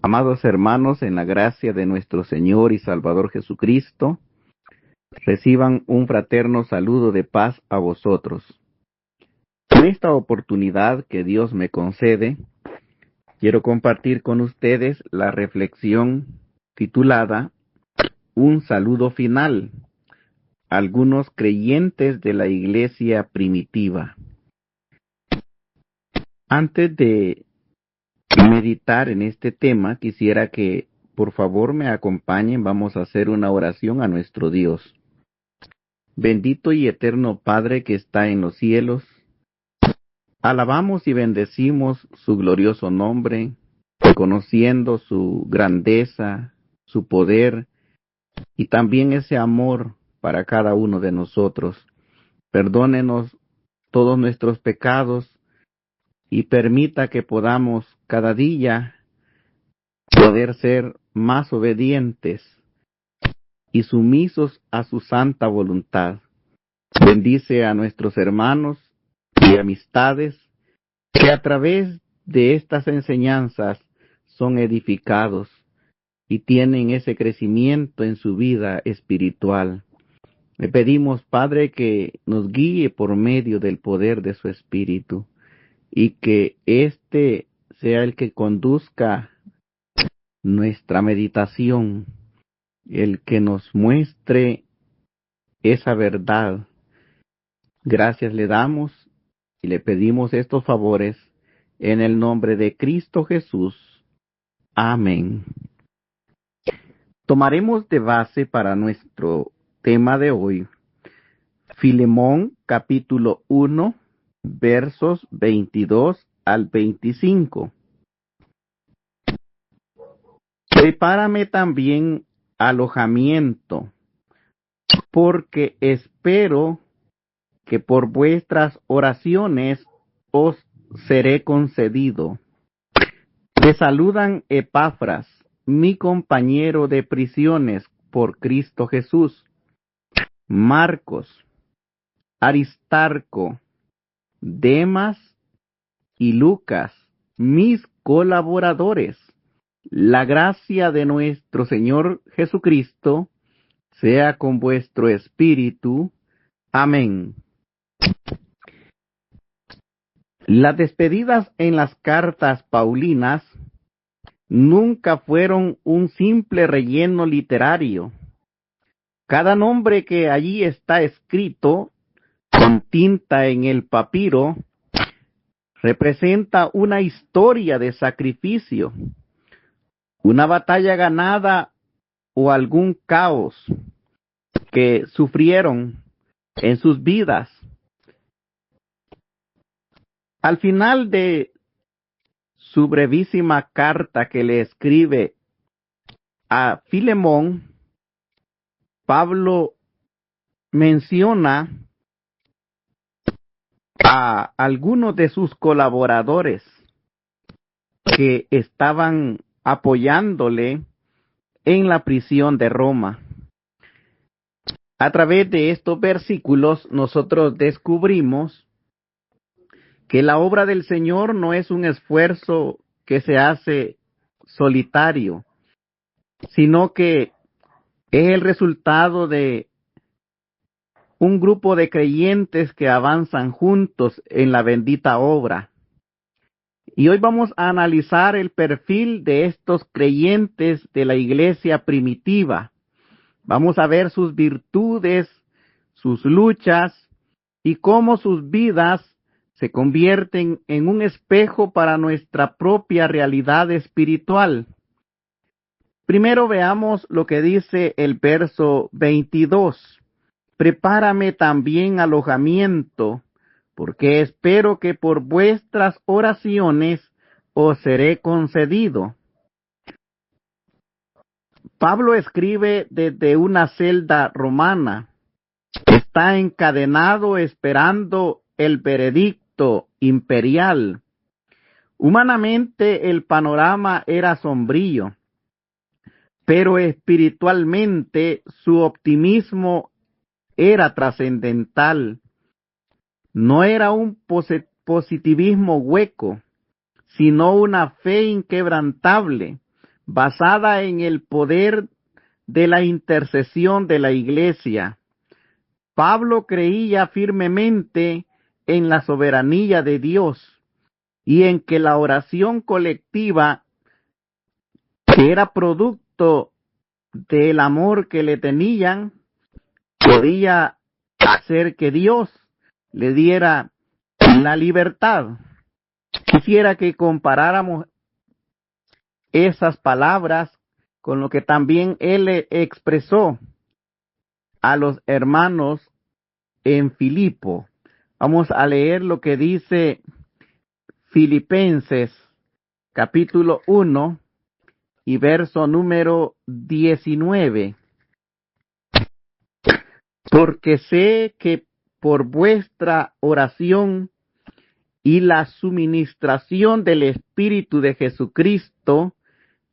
Amados hermanos, en la gracia de nuestro Señor y Salvador Jesucristo, reciban un fraterno saludo de paz a vosotros. En esta oportunidad que Dios me concede, quiero compartir con ustedes la reflexión titulada Un saludo final a algunos creyentes de la iglesia primitiva. Antes de meditar en este tema, quisiera que por favor me acompañen. Vamos a hacer una oración a nuestro Dios. Bendito y eterno Padre que está en los cielos, alabamos y bendecimos su glorioso nombre, reconociendo su grandeza, su poder y también ese amor para cada uno de nosotros. Perdónenos todos nuestros pecados y permita que podamos cada día poder ser más obedientes y sumisos a su santa voluntad. Bendice a nuestros hermanos y amistades que a través de estas enseñanzas son edificados y tienen ese crecimiento en su vida espiritual. Le pedimos, Padre, que nos guíe por medio del poder de su Espíritu y que éste sea el que conduzca nuestra meditación, el que nos muestre esa verdad. Gracias le damos y le pedimos estos favores en el nombre de Cristo Jesús. Amén. Tomaremos de base para nuestro tema de hoy Filemón capítulo 1, versos 22 al 25. Prepárame también alojamiento, porque espero que por vuestras oraciones os seré concedido. Te saludan Epafras, mi compañero de prisiones por Cristo Jesús, Marcos, Aristarco, Demas y Lucas, mis colaboradores. La gracia de nuestro Señor Jesucristo sea con vuestro espíritu. Amén. Las despedidas en las cartas paulinas nunca fueron un simple relleno literario. Cada nombre que allí está escrito con tinta en el papiro representa una historia de sacrificio, una batalla ganada o algún caos que sufrieron en sus vidas. Al final de su brevísima carta que le escribe a Filemón, Pablo menciona a algunos de sus colaboradores que estaban apoyándole en la prisión de Roma. A través de estos versículos nosotros descubrimos que la obra del Señor no es un esfuerzo que se hace solitario, sino que es el resultado de un grupo de creyentes que avanzan juntos en la bendita obra. Y hoy vamos a analizar el perfil de estos creyentes de la iglesia primitiva. Vamos a ver sus virtudes, sus luchas y cómo sus vidas se convierten en un espejo para nuestra propia realidad espiritual. Primero veamos lo que dice el verso 22. Prepárame también alojamiento, porque espero que por vuestras oraciones os seré concedido. Pablo escribe desde una celda romana. Está encadenado esperando el veredicto imperial. Humanamente el panorama era sombrío, pero espiritualmente su optimismo era trascendental. No era un positivismo hueco, sino una fe inquebrantable, basada en el poder de la intercesión de la Iglesia. Pablo creía firmemente en la soberanía de Dios y en que la oración colectiva, que era producto del amor que le tenían, podía hacer que Dios le diera la libertad. Quisiera que comparáramos esas palabras con lo que también él le expresó a los hermanos en Filipo. Vamos a leer lo que dice Filipenses capítulo 1 y verso número 19. Porque sé que por vuestra oración y la suministración del Espíritu de Jesucristo,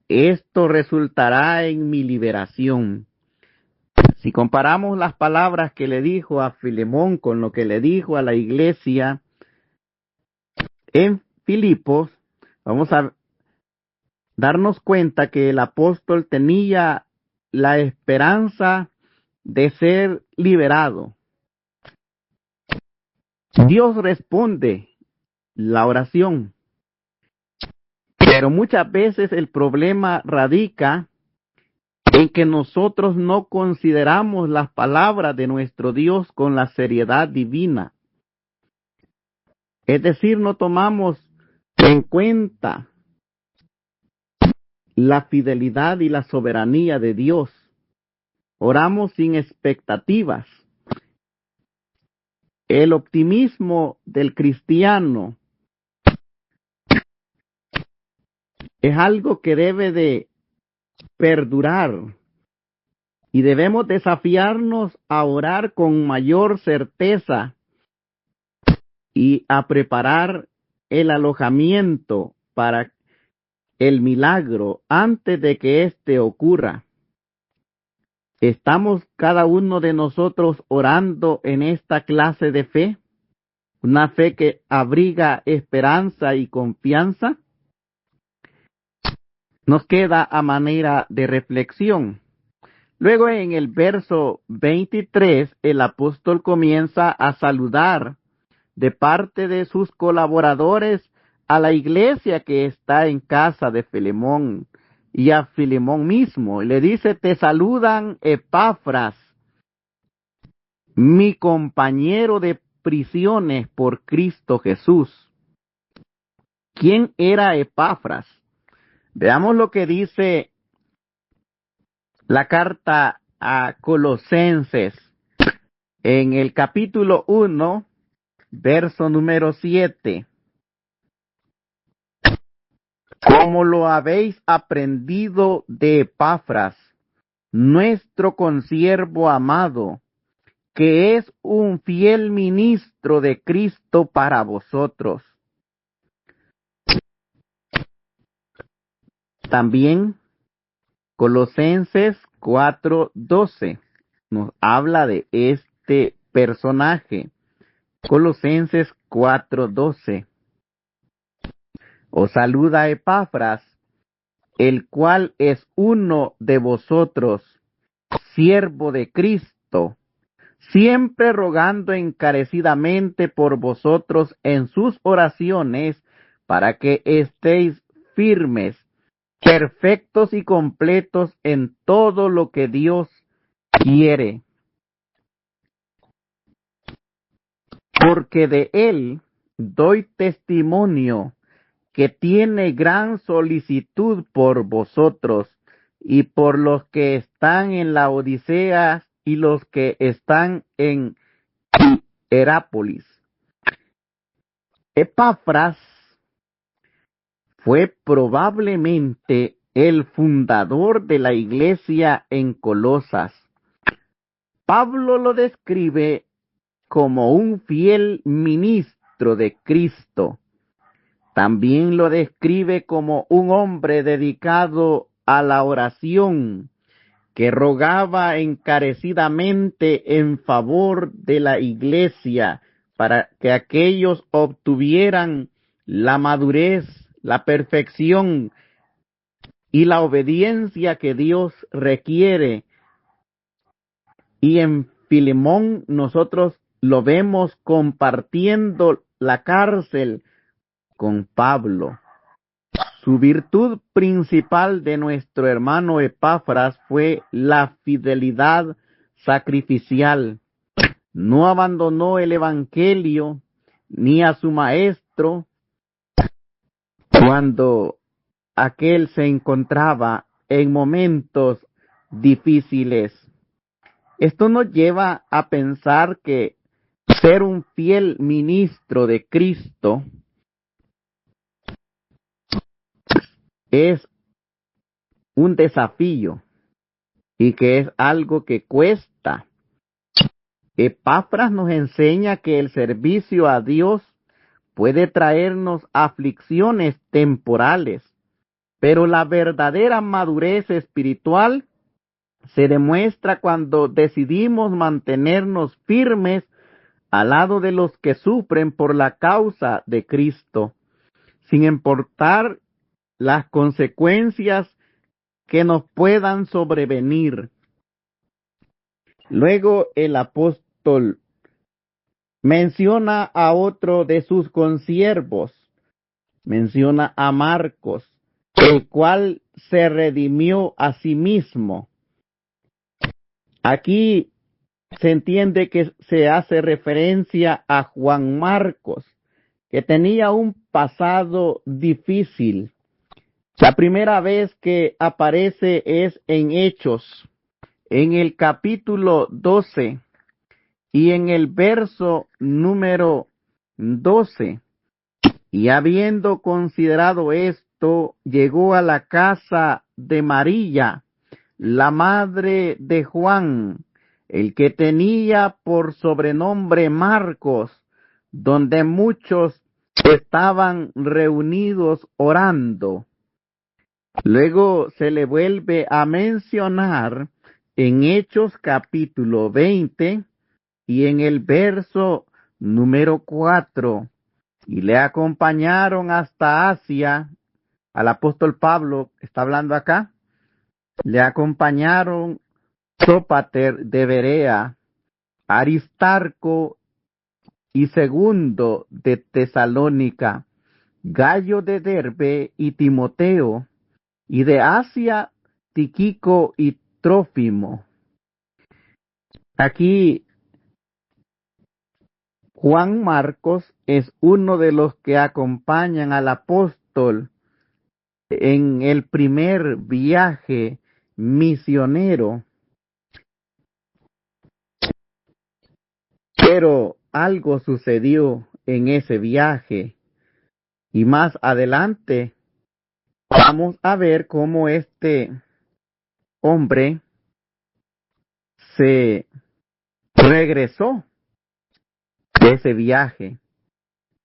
esto resultará en mi liberación. Si comparamos las palabras que le dijo a Filemón con lo que le dijo a la iglesia en Filipos, vamos a darnos cuenta que el apóstol tenía la esperanza de ser liberado. Dios responde la oración, pero muchas veces el problema radica en que nosotros no consideramos las palabras de nuestro Dios con la seriedad divina. Es decir, no tomamos en cuenta la fidelidad y la soberanía de Dios. Oramos sin expectativas. El optimismo del cristiano es algo que debe de perdurar y debemos desafiarnos a orar con mayor certeza y a preparar el alojamiento para el milagro antes de que éste ocurra. ¿Estamos cada uno de nosotros orando en esta clase de fe? ¿Una fe que abriga esperanza y confianza? Nos queda a manera de reflexión. Luego en el verso 23, el apóstol comienza a saludar de parte de sus colaboradores a la iglesia que está en casa de Filemón y a Filemón mismo. Le dice, te saludan Epafras, mi compañero de prisiones por Cristo Jesús. ¿Quién era Epafras? Veamos lo que dice la carta a Colosenses en el capítulo 1, verso número 7. Como lo habéis aprendido de Epafras, nuestro consiervo amado, que es un fiel ministro de Cristo para vosotros. También Colosenses 4:12 nos habla de este personaje. Colosenses 4:12. Os saluda Epafras, el cual es uno de vosotros, siervo de Cristo, siempre rogando encarecidamente por vosotros en sus oraciones, para que estéis firmes, perfectos y completos en todo lo que Dios quiere. Porque de él doy testimonio que tiene gran solicitud por vosotros y por los que están en la Odisea y los que están en Herápolis. Epafras fue probablemente el fundador de la iglesia en Colosas. Pablo lo describe como un fiel ministro de Cristo. También lo describe como un hombre dedicado a la oración, que rogaba encarecidamente en favor de la iglesia para que aquellos obtuvieran la madurez, la perfección y la obediencia que Dios requiere. Y en Filemón nosotros lo vemos compartiendo la cárcel con Pablo. Su virtud principal de nuestro hermano Epafras fue la fidelidad sacrificial. No abandonó el evangelio ni a su maestro cuando aquel se encontraba en momentos difíciles. Esto nos lleva a pensar que ser un fiel ministro de Cristo es un desafío y que es algo que cuesta. Epafras nos enseña que el servicio a Dios puede traernos aflicciones temporales, pero la verdadera madurez espiritual se demuestra cuando decidimos mantenernos firmes al lado de los que sufren por la causa de Cristo, sin importar las consecuencias que nos puedan sobrevenir. Luego el apóstol menciona a otro de sus consiervos, menciona a Marcos, el cual se redimió a sí mismo. Aquí se entiende que se hace referencia a Juan Marcos, que tenía un pasado difícil. La primera vez que aparece es en Hechos, en el capítulo 12 y en el verso número 12. Y habiendo considerado esto, llegó a la casa de María, la madre de Juan, el que tenía por sobrenombre Marcos, donde muchos estaban reunidos orando. Luego se le vuelve a mencionar en Hechos capítulo 20 y en el verso número 4. Y le acompañaron hasta Asia. Al apóstol Pablo está hablando acá. Le acompañaron Sópater de Berea, Aristarco y Segundo de Tesalónica, Gallo de Derbe y Timoteo, y de Asia Tíquico y Trófimo. Aquí Juan Marcos es uno de los que acompañan al apóstol en el primer viaje misionero. Pero algo sucedió en ese viaje y más adelante vamos a ver cómo este hombre se regresó de ese viaje.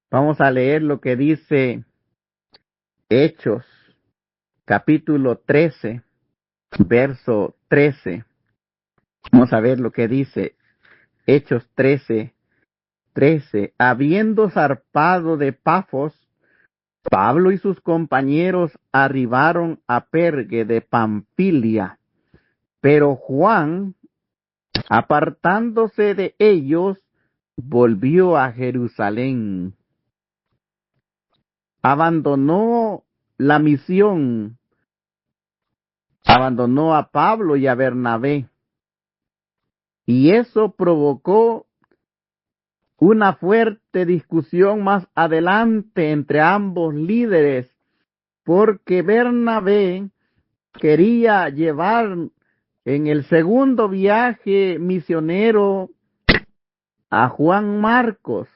Vamos a leer lo que dice Hechos, capítulo 13, verso 13. Vamos a ver lo que dice Hechos 13, 13. Habiendo zarpado de Pafos, Pablo y sus compañeros arribaron a Pergue de Pamfilia, pero Juan, apartándose de ellos, volvió a Jerusalén. Abandonó la misión, abandonó a Pablo y a Bernabé, y eso provocó una fuerte discusión más adelante entre ambos líderes, porque Bernabé quería llevar en el segundo viaje misionero a Juan Marcos,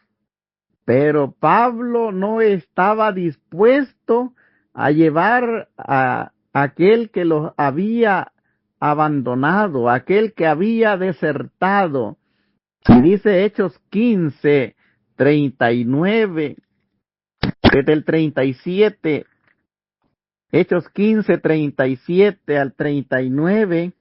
pero Pablo no estaba dispuesto a llevar a aquel que los había abandonado, aquel que había desertado. Y dice Hechos 15, 39, desde el 37, Hechos 15, 37 al 39,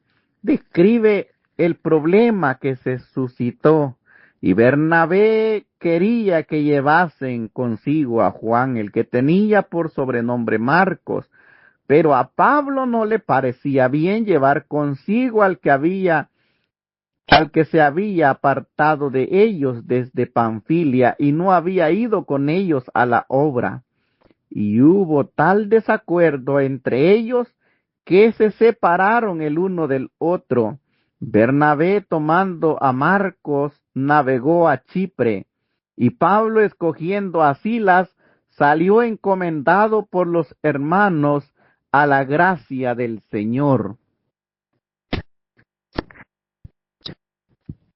describe el problema que se suscitó. Y Bernabé quería que llevasen consigo a Juan, el que tenía por sobrenombre Marcos, Pero a Pablo no le parecía bien llevar consigo al que se había apartado de ellos desde Panfilia y no había ido con ellos a la obra. Y hubo tal desacuerdo entre ellos que se separaron el uno del otro. Bernabé, tomando a Marcos, navegó a Chipre, y Pablo, escogiendo a Silas, salió encomendado por los hermanos a la gracia del Señor.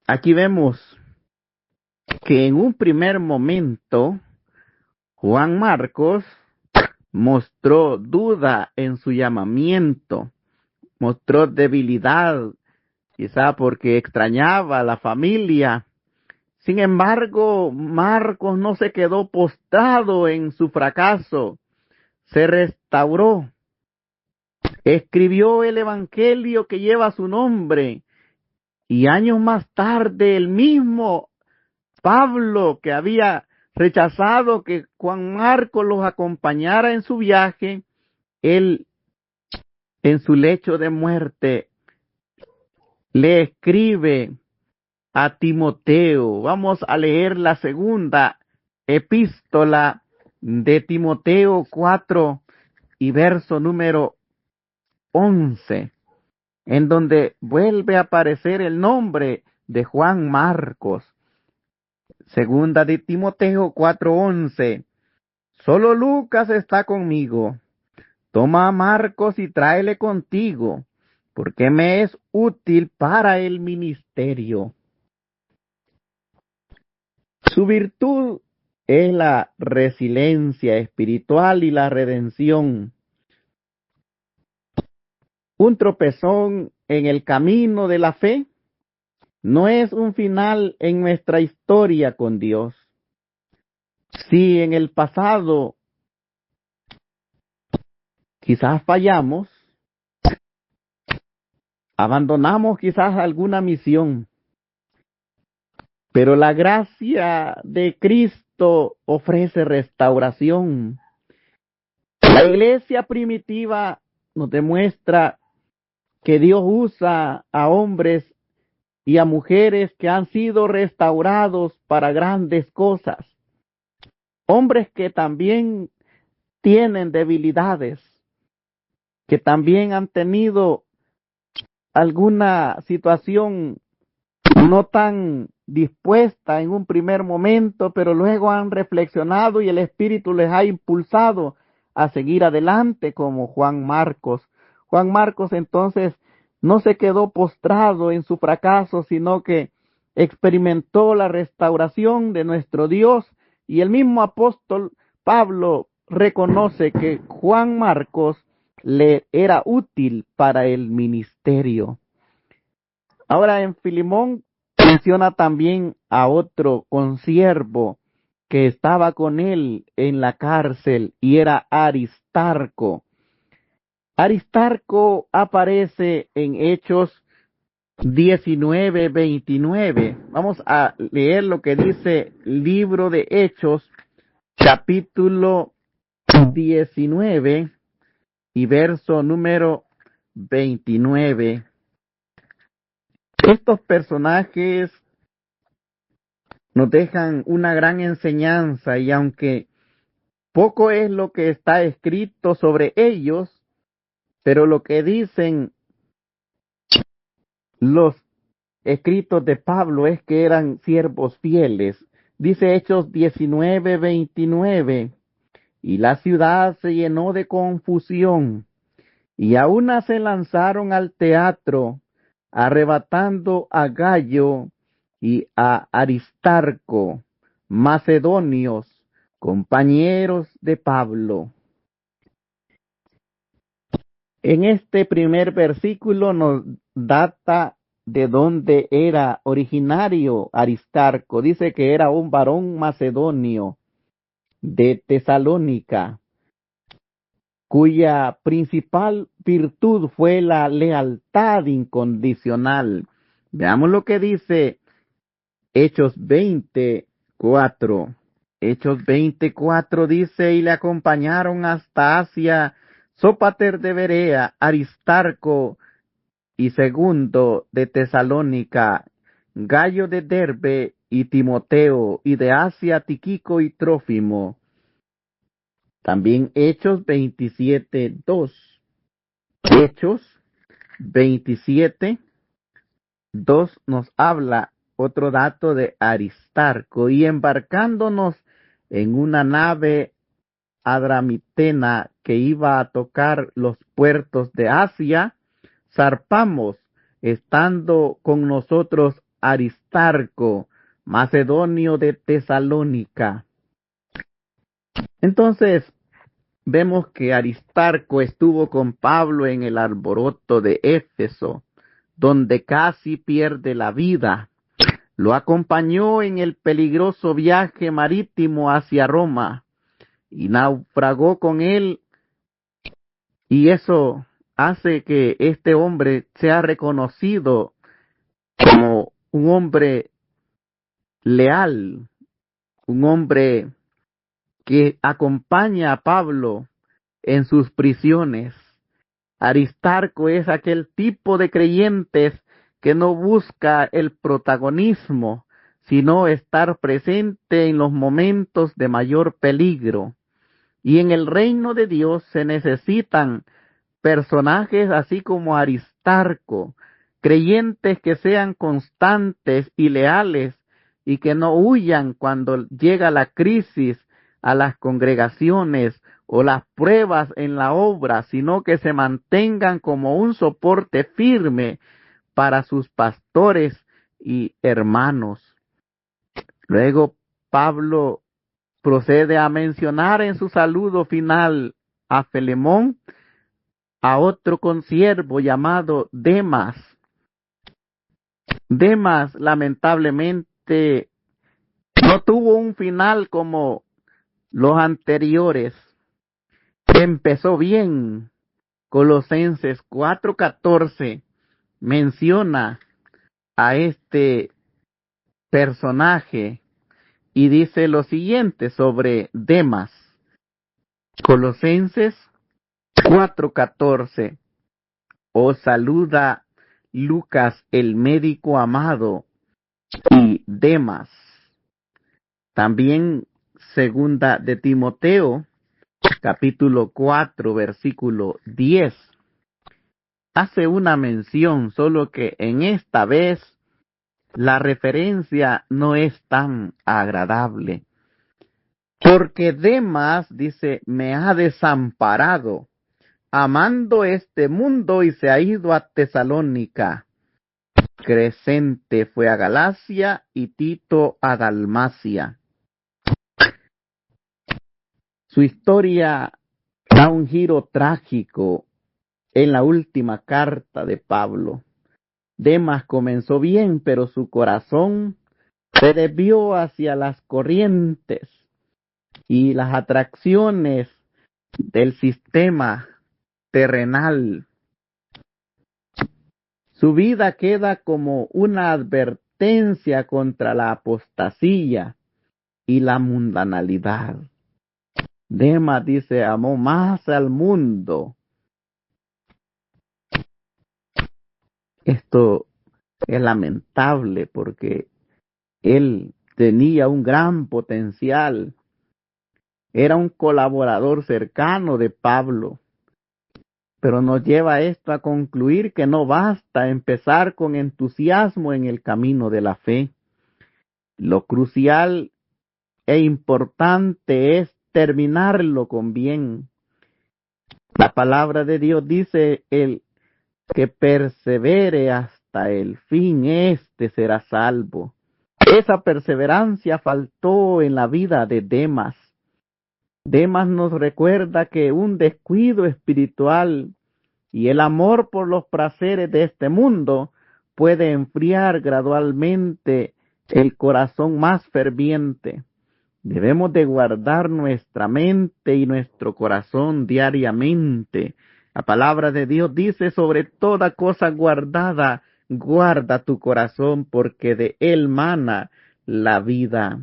Aquí vemos que en un primer momento Juan Marcos mostró duda en su llamamiento, mostró debilidad, quizá porque extrañaba a la familia. Sin embargo, Marcos no se quedó postrado en su fracaso, se restauró, escribió el evangelio que lleva su nombre, y años más tarde el mismo Pablo, que había rechazado que Juan Marcos los acompañara en su viaje, él en su lecho de muerte le escribe a Timoteo. Vamos a leer la segunda epístola de Timoteo 4 y verso número 11, en donde vuelve a aparecer el nombre de Juan Marcos. Segunda de Timoteo 4:11. Solo Lucas está conmigo. Toma a Marcos y tráele contigo, porque me es útil para el ministerio. Su virtud es la resiliencia espiritual y la redención. Un tropezón en el camino de la fe no es un final en nuestra historia con Dios. Si en el pasado quizás fallamos, abandonamos quizás alguna misión, pero la gracia de Cristo ofrece restauración. La iglesia primitiva nos demuestra que Dios usa a hombres y a mujeres que han sido restaurados para grandes cosas. Hombres que también tienen debilidades, que también han tenido alguna situación no tan dispuesta en un primer momento, pero luego han reflexionado y el Espíritu les ha impulsado a seguir adelante, como Juan Marcos. Juan Marcos entonces no se quedó postrado en su fracaso, sino que experimentó la restauración de nuestro Dios, y el mismo apóstol Pablo reconoce que Juan Marcos le era útil para el ministerio. Ahora en Filemón menciona también a otro consiervo que estaba con él en la cárcel y era Aristarco. Aristarco aparece en Hechos 19:29. Vamos a leer lo que dice el libro de Hechos, capítulo 19 y verso número 29. Estos personajes nos dejan una gran enseñanza, y aunque poco es lo que está escrito sobre ellos, pero lo que dicen los escritos de Pablo es que eran siervos fieles. Dice Hechos 19:29, y la ciudad se llenó de confusión, y a una se lanzaron al teatro, arrebatando a Gallo y a Aristarco, macedonios, compañeros de Pablo. En este primer versículo nos data de dónde era originario Aristarco. Dice que era un varón macedonio de Tesalónica, cuya principal virtud fue la lealtad incondicional. Veamos lo que dice Hechos 20:4. Hechos 20:4 dice: y le acompañaron hasta Asia Sópater de Berea, Aristarco y Segundo de Tesalónica, Gallo de Derbe y Timoteo, y de Asia Tíquico y Trófimo. También Hechos 27:2. Hechos 27:2 nos habla otro dato de Aristarco, y embarcándonos en una nave adramitena que iba a tocar los puertos de Asia, zarpamos, estando con nosotros Aristarco, macedonio de Tesalónica. Entonces, vemos que Aristarco estuvo con Pablo en el alboroto de Éfeso, donde casi pierde la vida. Lo acompañó en el peligroso viaje marítimo hacia Roma y naufragó con él, y eso hace que este hombre sea reconocido como un hombre leal, un hombre que acompaña a Pablo en sus prisiones. Aristarco es aquel tipo de creyentes que no busca el protagonismo, sino estar presente en los momentos de mayor peligro. Y en el reino de Dios se necesitan personajes así como Aristarco, creyentes que sean constantes y leales y que no huyan cuando llega la crisis a las congregaciones o las pruebas en la obra, sino que se mantengan como un soporte firme para sus pastores y hermanos. Luego Pablo procede a mencionar en su saludo final a Filemón, a otro consiervo llamado Demas. Demas lamentablemente no tuvo un final como los anteriores. Empezó bien. Colosenses 4:14 menciona a este personaje y dice lo siguiente sobre Demas. Colosenses 4:14. Os saluda Lucas, el médico amado, y Demas. También segunda de Timoteo, capítulo 4, versículo 10. Hace una mención, solo que en esta vez la referencia no es tan agradable. Porque Demas, dice, me ha desamparado, amando este mundo, y se ha ido a Tesalónica. Crescente fue a Galacia y Tito a Dalmacia. Su historia da un giro trágico en la última carta de Pablo. Demas comenzó bien, pero su corazón se desvió hacia las corrientes y las atracciones del sistema terrenal. Su vida queda como una advertencia contra la apostasía y la mundanalidad. Demas dice, amó más al mundo. Esto es lamentable porque él tenía un gran potencial. Era un colaborador cercano de Pablo. Pero nos lleva esto a concluir que no basta empezar con entusiasmo en el camino de la fe. Lo crucial e importante es terminarlo con bien. La palabra de Dios dice, el que persevere hasta el fin, éste será salvo. Esa perseverancia faltó en la vida de Demas. Demas nos recuerda que un descuido espiritual y el amor por los placeres de este mundo puede enfriar gradualmente el corazón más ferviente. Debemos de guardar nuestra mente y nuestro corazón diariamente. La palabra de Dios dice, sobre toda cosa guardada, guarda tu corazón, porque de él mana la vida.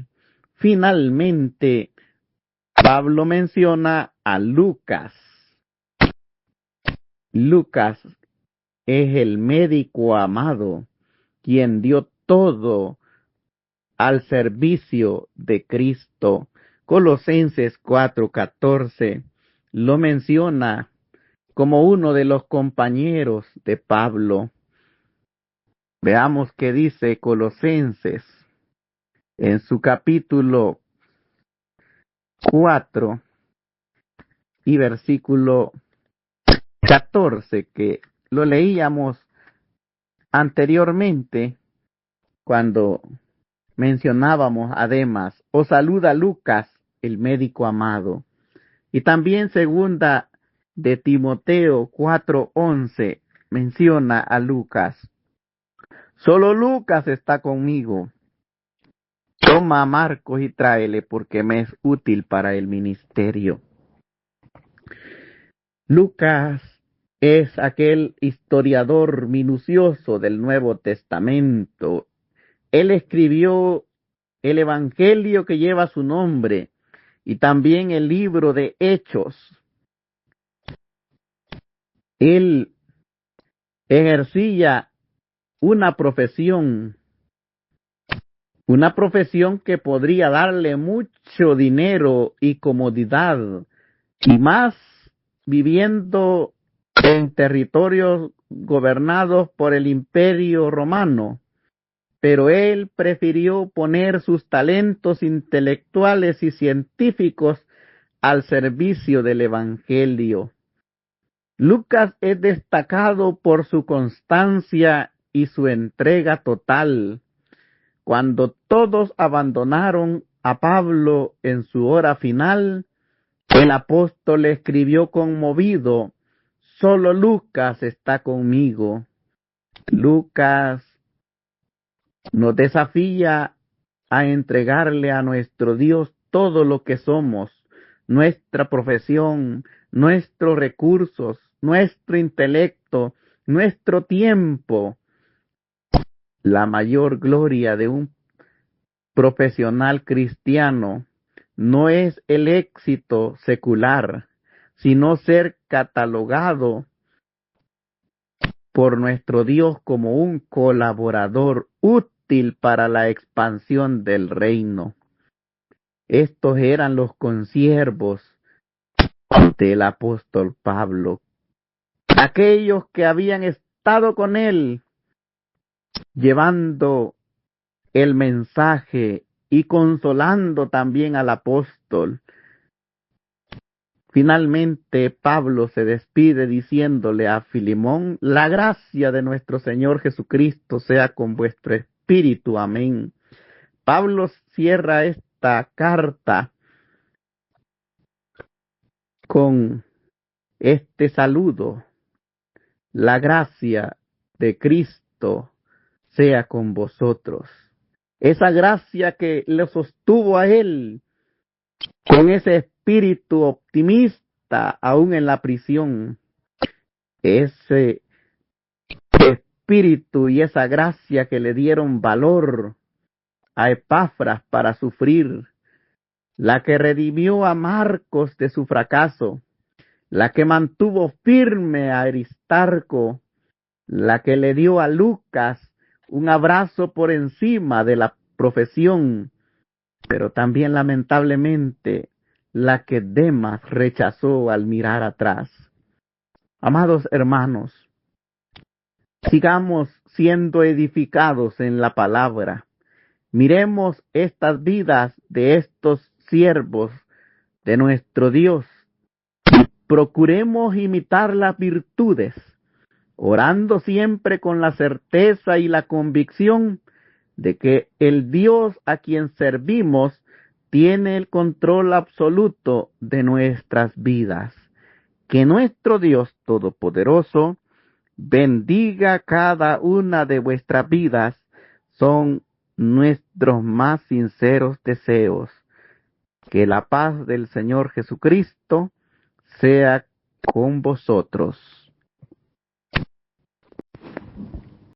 Finalmente, Pablo menciona a Lucas. Lucas es el médico amado, quien dio todo al servicio de Cristo. Colosenses 4:14 lo menciona como uno de los compañeros de Pablo. Veamos qué dice Colosenses en su capítulo 4 y versículo 14, que lo leíamos anteriormente cuando mencionábamos a Demas. Os saluda Lucas, el médico amado. Y también segunda de Timoteo 4:11 menciona a Lucas. Solo Lucas está conmigo. Toma a Marcos y tráele porque me es útil para el ministerio. Lucas es aquel historiador minucioso del Nuevo Testamento. Él escribió el Evangelio que lleva su nombre y también el libro de Hechos. Él ejercía una profesión que podría darle mucho dinero y comodidad, y más viviendo en territorios gobernados por el Imperio Romano. Pero él prefirió poner sus talentos intelectuales y científicos al servicio del Evangelio. Lucas es destacado por su constancia y su entrega total. Cuando todos abandonaron a Pablo en su hora final, el apóstol escribió conmovido: solo Lucas está conmigo. Lucas nos desafía a entregarle a nuestro Dios todo lo que somos, nuestra profesión, nuestros recursos, nuestro intelecto, nuestro tiempo. La mayor gloria de un profesional cristiano no es el éxito secular, sino ser catalogado por nuestro Dios como un colaborador útil para la expansión del reino. Estos eran los consiervos del apóstol Pablo, aquellos que habían estado con él llevando el mensaje y consolando también al apóstol. Finalmente Pablo se despide diciéndole a Filemón: la gracia de nuestro Señor Jesucristo sea con vuestro espíritu. Amén. Pablo cierra esta carta con este saludo: la gracia de Cristo sea con vosotros. Esa gracia que le sostuvo a él con ese espíritu optimista aún en la prisión, ese espíritu y esa gracia que le dieron valor a Epafras para sufrir, la que redimió a Marcos de su fracaso, la que mantuvo firme a Aristarco, la que le dio a Lucas un abrazo por encima de la profesión, pero también lamentablemente la que Demas rechazó al mirar atrás. Amados hermanos, sigamos siendo edificados en la palabra. Miremos estas vidas de estos siervos de nuestro Dios. Procuremos imitar las virtudes, orando siempre con la certeza y la convicción de que el Dios a quien servimos tiene el control absoluto de nuestras vidas. Que nuestro Dios Todopoderoso bendiga cada una de vuestras vidas. Son nuestros más sinceros deseos. Que la paz del Señor Jesucristo sea con vosotros.